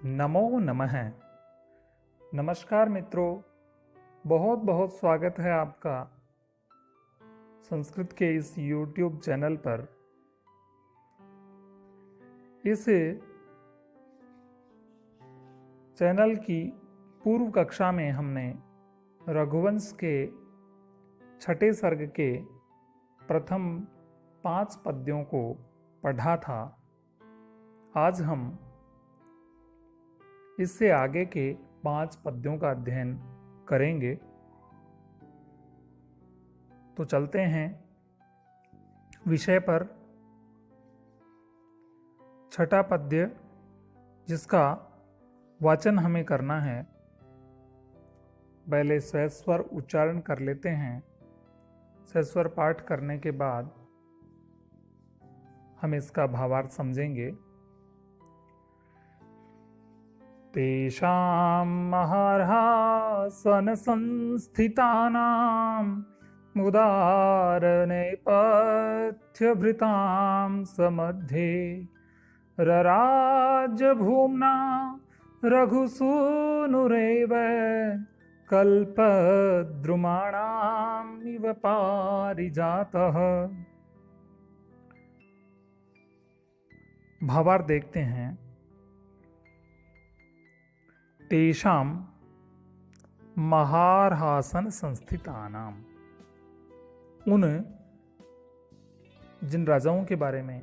नमो नमः। नमस्कार मित्रों, बहुत बहुत स्वागत है आपका संस्कृत के इस YouTube चैनल पर। इस चैनल की पूर्व कक्षा में हमने रघुवंश के छठे सर्ग के प्रथम 5 पद्यों को पढ़ा था। आज हम इससे आगे के 5 पद्यों का अध्ययन करेंगे। तो चलते हैं विषय पर। छठा पद्य जिसका वाचन हमें करना है, पहले स्वैस्वर उच्चारण कर लेते हैं। स्वैस्वर पाठ करने के बाद हम इसका भावार्थ समझेंगे। तेषां महारहासन संस्थितानां मुदारनेपथ्यभृतां समध्ये रराज भूम्ना रघुसूनुरेव कल्पद्रुमाणाम् इव पारिजातः। भावार्थ देखते हैं। तेषां महारहासन संस्थितानाम, उन जिन राजाओं के बारे में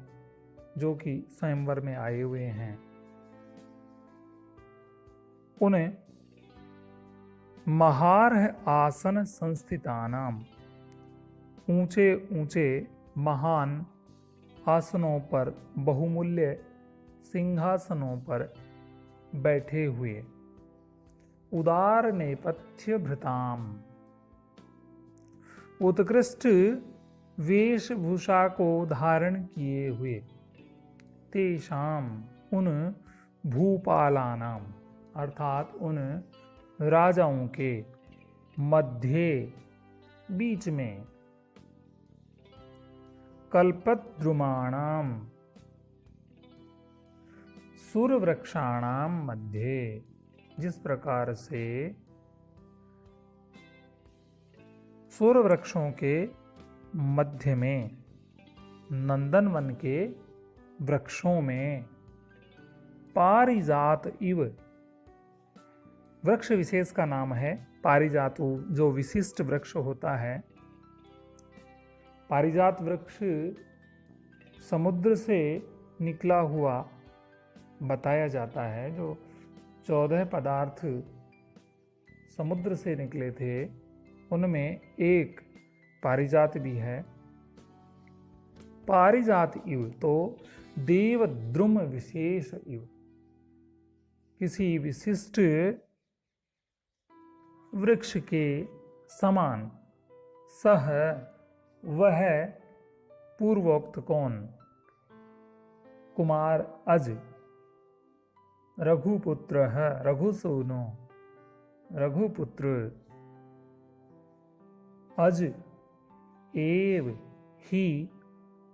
जो कि स्वयंवर में आए हुए हैं, उन्हें महार आसन संस्थितानाम, ऊंचे ऊंचे महान आसनों पर, बहुमूल्य सिंहासनों पर बैठे हुए, उदार नेपथ्य भृताम, उत्कृष्ट वेशभूषा को धारण किए हुए, तेषाम, उन भूपालानाम अर्थात उन राजाओं के मध्य बीच में, कल्पद्रुमाणाम सुरवृक्षाणाम मध्ये, जिस प्रकार से सूर्यवृक्षों के मध्य में, नंदनवन के वृक्षों में, पारिजात इव, वृक्ष विशेष का नाम है पारिजातु, जो विशिष्ट वृक्ष होता है। पारिजात वृक्ष समुद्र से निकला हुआ बताया जाता है। जो 14 पदार्थ समुद्र से निकले थे, उनमें एक पारिजात भी है। पारिजात इव तो देवद्रुम विशेष इव, किसी विशिष्ट वृक्ष के समान। सह, वह, पूर्वोक्त कौन, कुमार अज, रघुपुत्र है, रघुसूनो, रघुपुत्र, अज एव ही,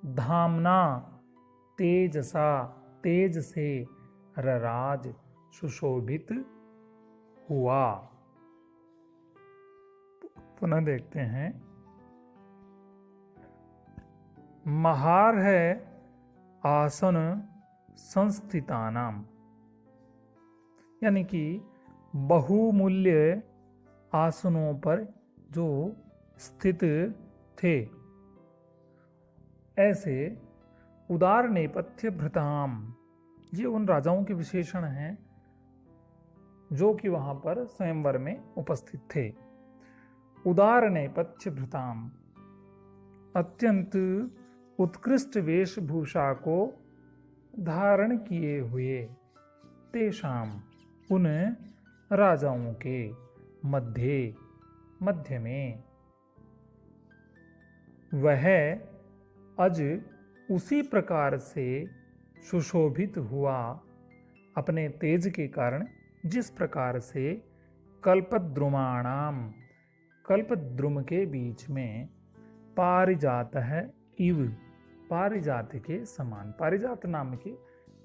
धामना तेजसा, तेज से, रराज सुशोभित हुआ। पुनः देखते हैं। महार है आसन संस्थितानाम, यानी कि बहुमूल्य आसनों पर जो स्थित थे, ऐसे उदार नेपथ्य भृताम, ये उन राजाओं के विशेषण हैं जो कि वहां पर स्वयंवर में उपस्थित थे। उदार नेपथ्य भृताम, अत्यंत उत्कृष्ट वेशभूषा को धारण किए हुए, तेषाम, उन राजाओं के मध्य में, वह अज उसी प्रकार से सुशोभित हुआ, अपने तेज के कारण, जिस प्रकार से कल्पद्रुमाणाम, कल्पद्रुम के बीच में, पारिजात है इव, पारिजात के समान, पारिजात नाम के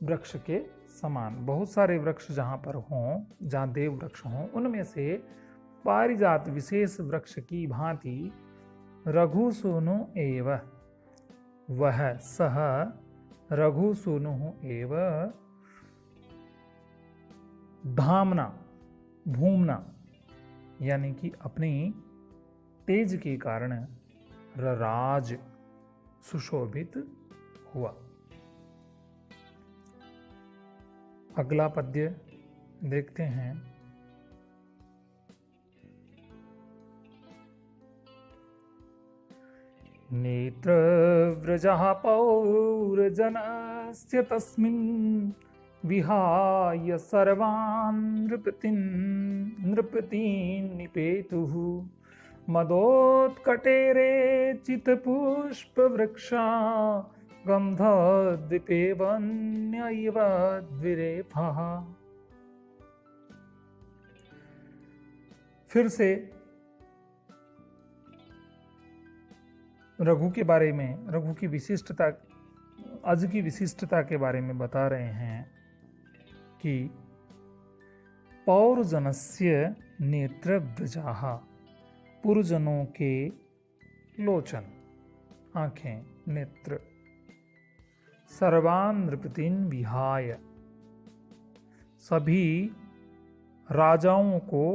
वृक्ष के समान। बहुत सारे वृक्ष जहाँ पर हों, जहाँ देव वृक्ष हों, उनमें से पारिजात विशेष वृक्ष की भांति रघुसूनु एव, वह सह रघुसूनु एव धामना, भूमना, यानी कि अपनी तेज के कारण रराज, सुशोभित हुआ। अगला पद्य देखते हैं। नेत्रव्रजः पौरजनस्य तस्मिन् विहाय सर्वान् नृपतीन् निपेतुः मदोत्कटेरे चित्पुष्पवृक्षा गन्धद्वीपे वन्य इव द्विरेफः। फिर से रघु के बारे में, रघु की विशिष्टता, अज की विशिष्टता के बारे में बता रहे हैं कि पौरजनस्य नेत्रव्रजाः, पुरजनों के लोचन, आंखें, नेत्र, सर्वान् नृपतीन् विहाय, सभी राजाओं को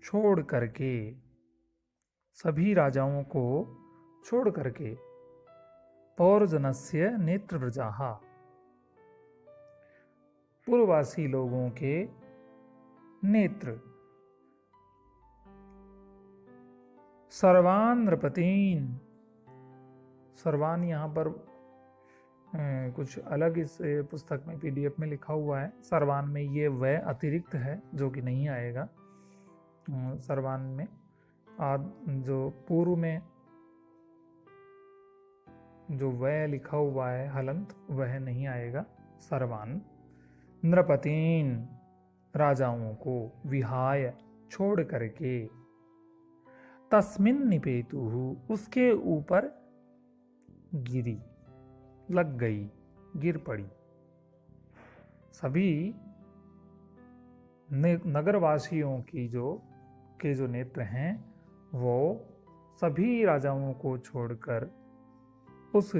छोड़ करके, सभी राजाओं को छोड़ करके, पौरजनस्य नेत्रव्रजाः, पूर्ववासी लोगों के नेत्र, सर्वान् नृपतीन्, सर्वान यहाँ पर कुछ अलग इस पुस्तक में पीडीएफ में लिखा हुआ है। सर्वान में ये वह अतिरिक्त है जो कि नहीं आएगा। सर्वान में जो पूर्व में जो वह लिखा हुआ है हलंत, वह नहीं आएगा। सर्वान नृपतीन, राजाओं को, विहाय, छोड़ करके, तस्मिन् निपेतुहु, उसके ऊपर गिरी, लग गई, गिर पड़ी। सभी नगरवासियों की जो नेत्र हैं वो सभी राजाओं को छोड़कर उस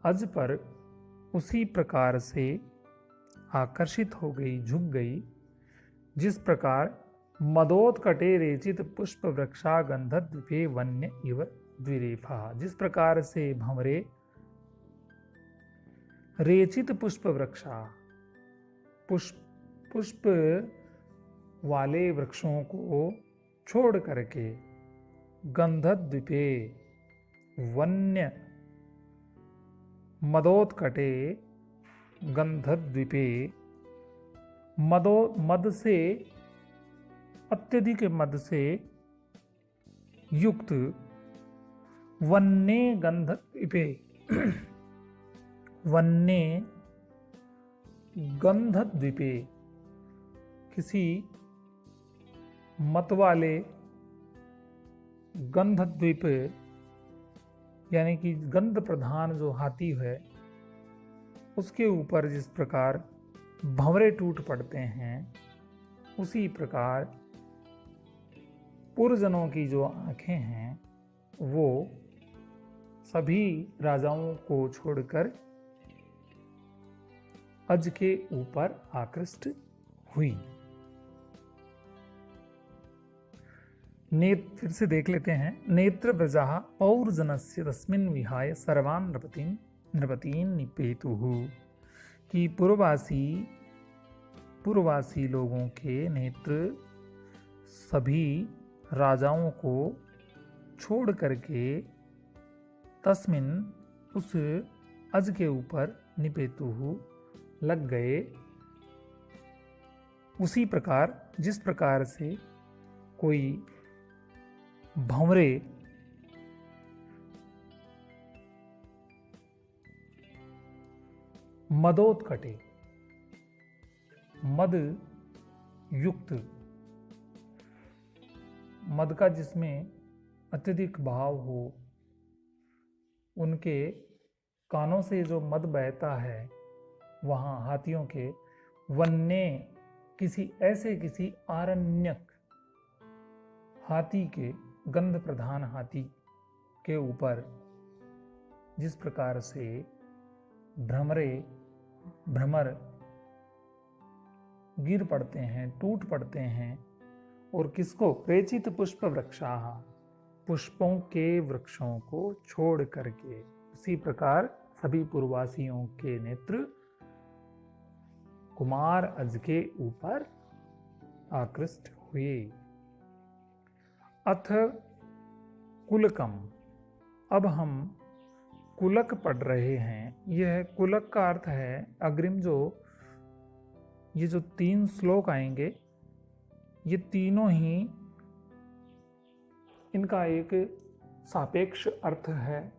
अज पर उसी प्रकार से आकर्षित हो गई, झुक गई, जिस प्रकार मदोत्कटे रेचित पुष्प वृक्षा गंधद्वीपे वन्य इव द्विरेफा, जिस प्रकार से भंवरे रेचित पुष्प वृक्षा, पुष्प वाले वृक्षों को छोड़ करके गंधद्वीपे वन्य मदोत्कटे, गंधद्वीपे मद से, अत्यधिक मद से युक्त, वन्य गंधद्वीपे, वन्य गंधद्वीपे, किसी मत वाले गंधद्वीप, यानी कि गंध प्रधान जो हाथी है उसके ऊपर जिस प्रकार भंवरे टूट पड़ते हैं, उसी प्रकार पुरजनों की जो आंखें हैं वो सभी राजाओं को छोड़कर अज के ऊपर आकृष्ट हुई। फिर से देख लेते हैं। नेत्र व्रजाः पौरजनस्य तस्मिन् विहाय सर्वान् नृपतीन् निपेतुः, कि पूर्ववासी लोगों के नेत्र सभी राजाओं को छोड़ करके तस्मिन्, उस अज के ऊपर, निपेतुः, लग गए, उसी प्रकार जिस प्रकार से कोई भंवरे मदोत्कटे, मद युक्त, मद का जिसमें अत्यधिक भाव हो, उनके कानों से जो मद बहता है वहाँ हाथियों के वन्य किसी आरण्यक हाथी के गंध प्रधान हाथी के ऊपर जिस प्रकार से भ्रमर गिर पड़ते हैं, टूट पड़ते हैं, और किसको? प्रेचित पुष्प वृक्षाः, पुष्पों के वृक्षों को छोड़ करके, उसी प्रकार सभी पूर्ववासियों के नेत्र कुमार अज के ऊपर आकृष्ट हुए। अथ कुलकम, अब हम कुलक पढ़ रहे हैं। यह कुलक का अर्थ है अग्रिम ये जो 3 श्लोक आएंगे, ये तीनों ही इनका एक सापेक्ष अर्थ है,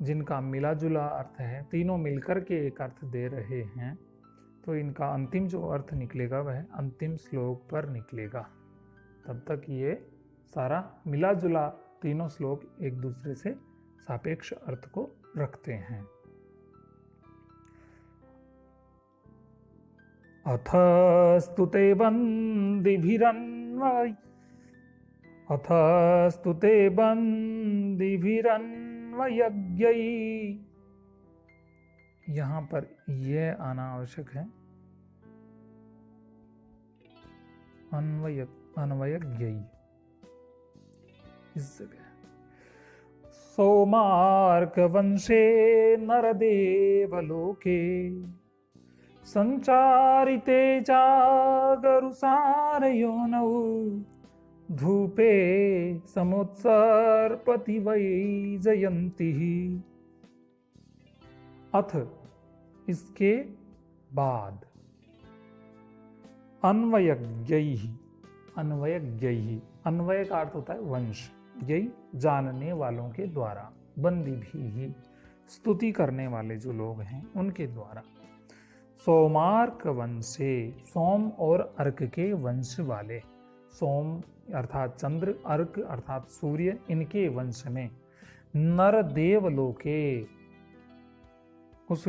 जिनका मिला जुला अर्थ है, तीनों मिलकर के एक अर्थ दे रहे हैं। तो इनका अंतिम जो अर्थ निकलेगा वह अंतिम श्लोक पर निकलेगा। तब तक ये सारा मिला जुला तीनों श्लोक एक दूसरे से सापेक्ष अर्थ को रखते हैं। अथ स्तुते बन्दिभिरन्वयज्ञै, यहाँ पर यह आना आवश्यक है। अन्वयज्ञै इस जगह। सोमार्क वंशे नरदेवलोके संचारिते जागरुसारयोनौ धूपे समुत्सर्पति वैजयन्तिः। अथ इसके बाद अन्वयज्ञैः, अन्वय का अर्थ होता है वंश, यही जानने वालों के द्वारा, बंदी भी स्तुति करने वाले जो लोग हैं उनके द्वारा। सोमार्क वंशे, सोम और अर्क के वंश वाले, सोम अर्थात चंद्र, अर्क अर्थात सूर्य, इनके वंश में नर देवलोके, उस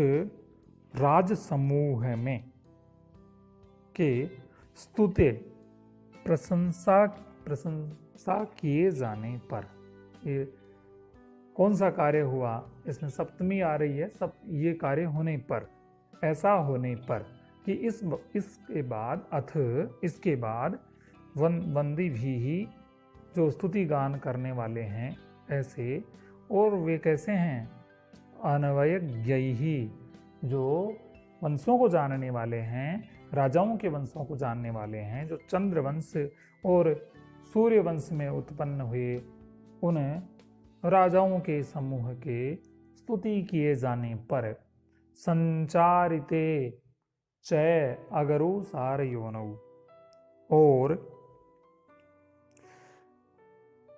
राज समूह में के स्तुते प्रशंसा किए जाने पर, ये कौन सा कार्य हुआ? इसमें सप्तमी आ रही है, सब ये कार्य होने पर, ऐसा होने पर कि इसके बाद अथ इसके बाद बंदी भी जो स्तुति गान करने वाले हैं ऐसे, और वे कैसे हैं? अन्वयज्ञैः, जो वंशों को जानने वाले हैं, राजाओं के वंशों को जानने वाले हैं, जो चंद्र वंश और सूर्य वंश में उत्पन्न हुए उन राजाओं के समूह के स्तुति किए जाने पर संचारिते च अगरु सारयोनौ, और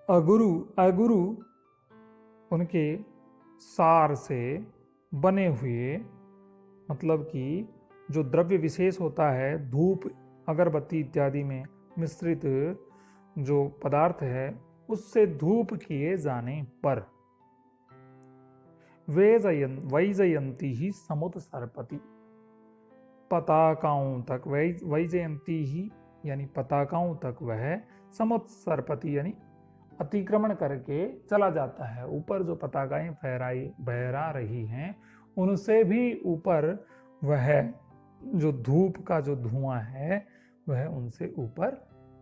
अगुरु उनके सार से बने हुए, मतलब कि जो द्रव्य विशेष होता है, धूप अगरबत्ती इत्यादि में मिश्रित जो पदार्थ है, उससे धूप किए जाने पर वैजयंती ही समुत्सर्पति, पताकाओं तक, वैजयंती ही यानी पताकाओं तक वह समुत्सर्पति यानी अतिक्रमण करके चला जाता है। ऊपर जो पताकाएं फहरा रही हैं उनसे भी ऊपर वह जो धूप का जो धुआं है वह उनसे ऊपर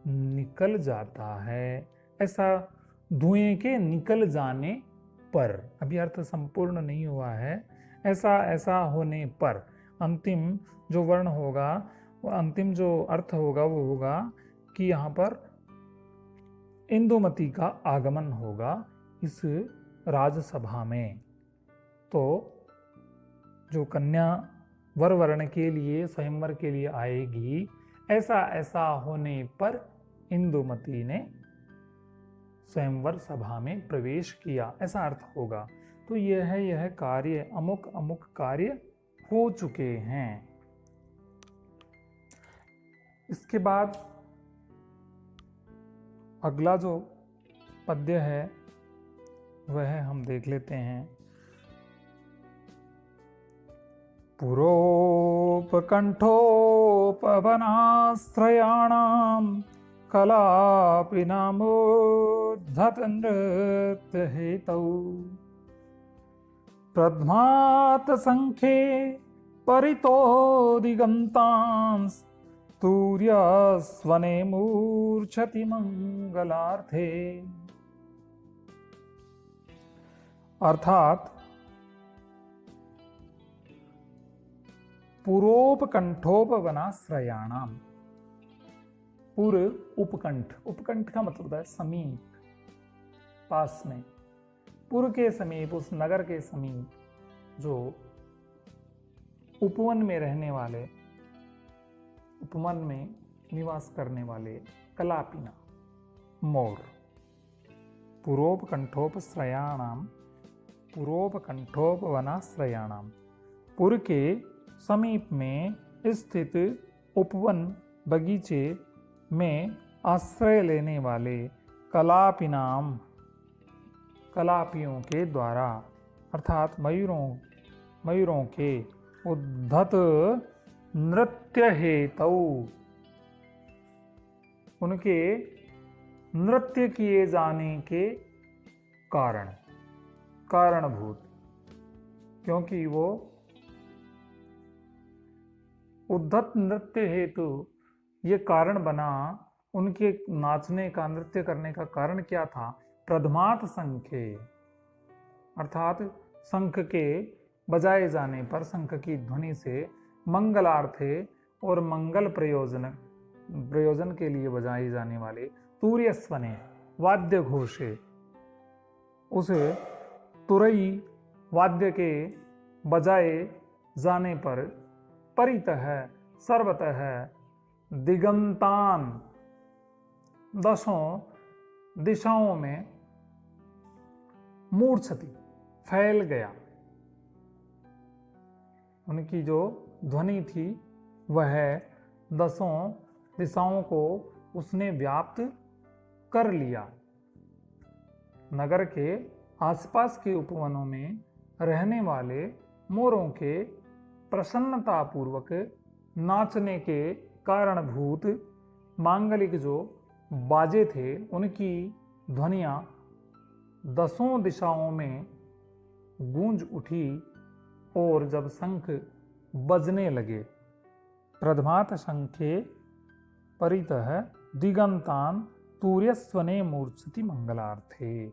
निकल जाता है। ऐसा धुएं के निकल जाने पर, अभी अर्थ संपूर्ण नहीं हुआ है, ऐसा होने पर अंतिम जो वर्ण होगा, अंतिम जो अर्थ होगा वो होगा कि यहाँ पर इंदुमती का आगमन होगा इस राजसभा में। तो जो कन्या वर वर्ण के लिए स्वयंवर के लिए आएगी, ऐसा होने पर इंदुमती ने स्वयंवर सभा में प्रवेश किया, ऐसा अर्थ होगा। तो यह कार्य अमुक अमुक कार्य हो चुके हैं। इसके बाद अगला जो पद्य है वह हम देख लेते हैं। पुरोपकण्ठोपवनाश्रयाणां कलापि नामोद्धतनृत्यहेतौ प्रध्मातसङ्ख्ये परितो दिगन्तांस्तूर्यस्वने मूर्छति मंगलार्थे। अर्थात पुरोपकंठोपवनाश्रयाणाम, पुर उपकंठ, उपकंठ का मतलब है समीप, पास में, पुर के समीप, उस नगर के समीप जो उपवन में रहने वाले, उपवन में निवास करने वाले कलापिना मोर, पुरोपकंठोपश्रयाणाम, पुरोपकंठोपवनाश्रयाणाम, पुर के समीप में स्थित उपवन बगीचे में आश्रय लेने वाले कलापिनाम, कलापियों के द्वारा, अर्थात मयूरों के उद्धत नृत्य हेतु, उनके नृत्य किए जाने के कारण, कारणभूत, क्योंकि वो उद्धत नृत्य हेतु ये कारण बना, उनके नाचने का, नृत्य करने का कारण क्या था? प्रधमात संख्ये, अर्थात शंख के बजाए जाने पर, शंख की ध्वनि से मंगलार्थे और मंगल प्रयोजन के लिए बजाए जाने वाले तूर्यस्वने वाद्य घोषे, उस तुरई वाद्य के बजाए जाने पर परितः सर्वतः दिगंतान, दसों दिशाओं में मूर्छति, फैल गया, उनकी जो ध्वनि थी वह दसों दिशाओं को उसने व्याप्त कर लिया। नगर के आसपास के उपवनों में रहने वाले मोरों के प्रसन्नतापूर्वक नाचने के कारणभूत मांगलिक जो बाजे थे, उनकी ध्वनियाँ दसों दिशाओं में गूंज उठी, और जब शंख बजने लगे, प्रधमात शंखे परितः दिगंतान तूर्यस्वने मूर्छति मंगलार्थे,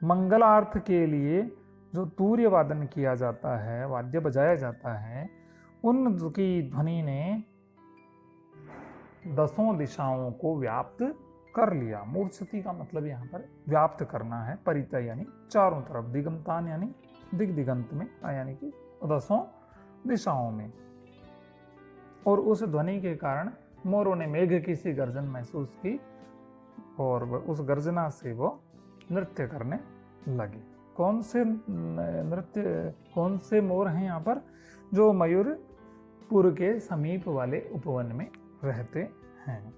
मंगलार्थ के लिए जो तूर्य वादन किया जाता है, वाद्य बजाया जाता है, उनकी ध्वनि ने दसों दिशाओं को व्याप्त कर लिया। मूर्छति का मतलब यहाँ पर व्याप्त करना है, परितः यानी चारों तरफ, दिगंतान यानी दिगंत में, यानी कि दसों दिशाओं में। और उस ध्वनि के कारण मोरों ने मेघ की सी गर्जन महसूस की, और उस गर्जना से वो नृत्य करने लगे। कौन से मोर हैं यहाँ पर? जो मयूरपुर के समीप वाले उपवन में रहते हैं।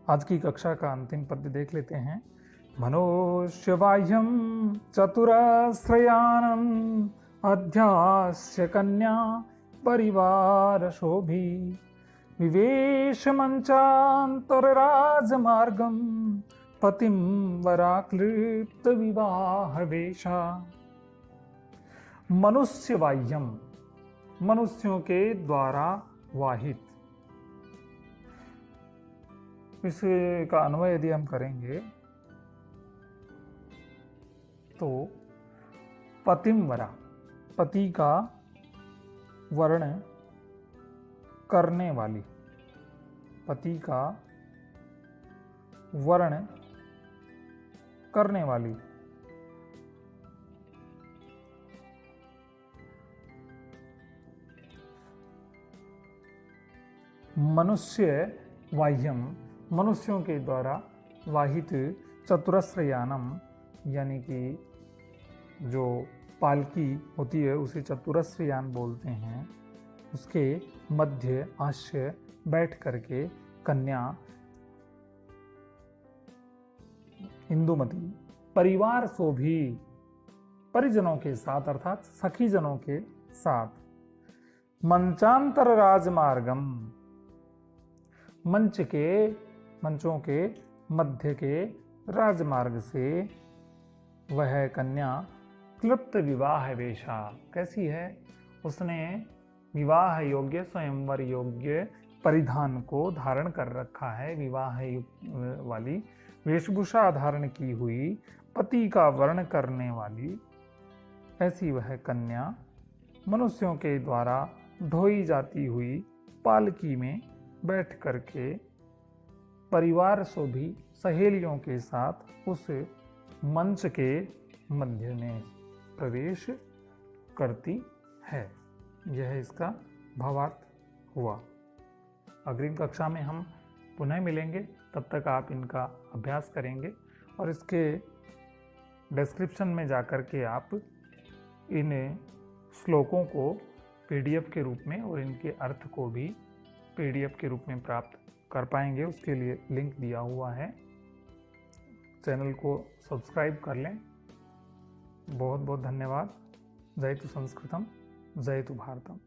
आज की कक्षा का अंतिम पद्य देख लेते हैं। मनुष्यबाह्यं चतुरश्रयाणम् अध्यास्य कन्या परिवार शोभी विवेश मंचान्तरराजमार्गं पतिं वराक्लिप्त विवाह वेशा। मनुष्य बाह्यम, मनुष्यों के द्वारा वाहित, इसका अन्वय यदि हम करेंगे तो पतिम वरा, पति का वर्ण करने वाली, पति का वर्ण करने वाली, मनुष्य वाह्यम, मनुष्यों के द्वारा वाहित, चतुरस्रयानम यानी कि जो पालकी होती है उसे चतुरस्रयान बोलते हैं, उसके मध्य आश्य बैठ करके कन्या इंदुमती परिवार शोभी, परिजनों के साथ अर्थात सखीजनों के साथ। मंचांतर राजमार्गम, मंचों के मध्य के राजमार्ग से वह कन्या क्लृप्त विवाह वेशा, कैसी है, उसने विवाह योग्य स्वयंवर योग्य परिधान को धारण कर रखा है, विवाह वाली वेशभूषा धारण की हुई, पति का वर्ण करने वाली ऐसी वह कन्या मनुष्यों के द्वारा ढोई जाती हुई पालकी में बैठ करके परिवार शोभी सहेलियों के साथ उस मंच के मध्य में प्रवेश करती है। यह इसका भावार्थ हुआ। अग्रिम कक्षा में हम पुनः मिलेंगे, तब तक आप इनका अभ्यास करेंगे और इसके डिस्क्रिप्शन में जाकर के आप इन श्लोकों को पीडीएफ के रूप में और इनके अर्थ को भी पीडीएफ के रूप में प्राप्त कर पाएंगे। उसके लिए लिंक दिया हुआ है। चैनल को सब्सक्राइब कर लें। बहुत बहुत धन्यवाद। जय तु संस्कृतम, जय तु भारतम।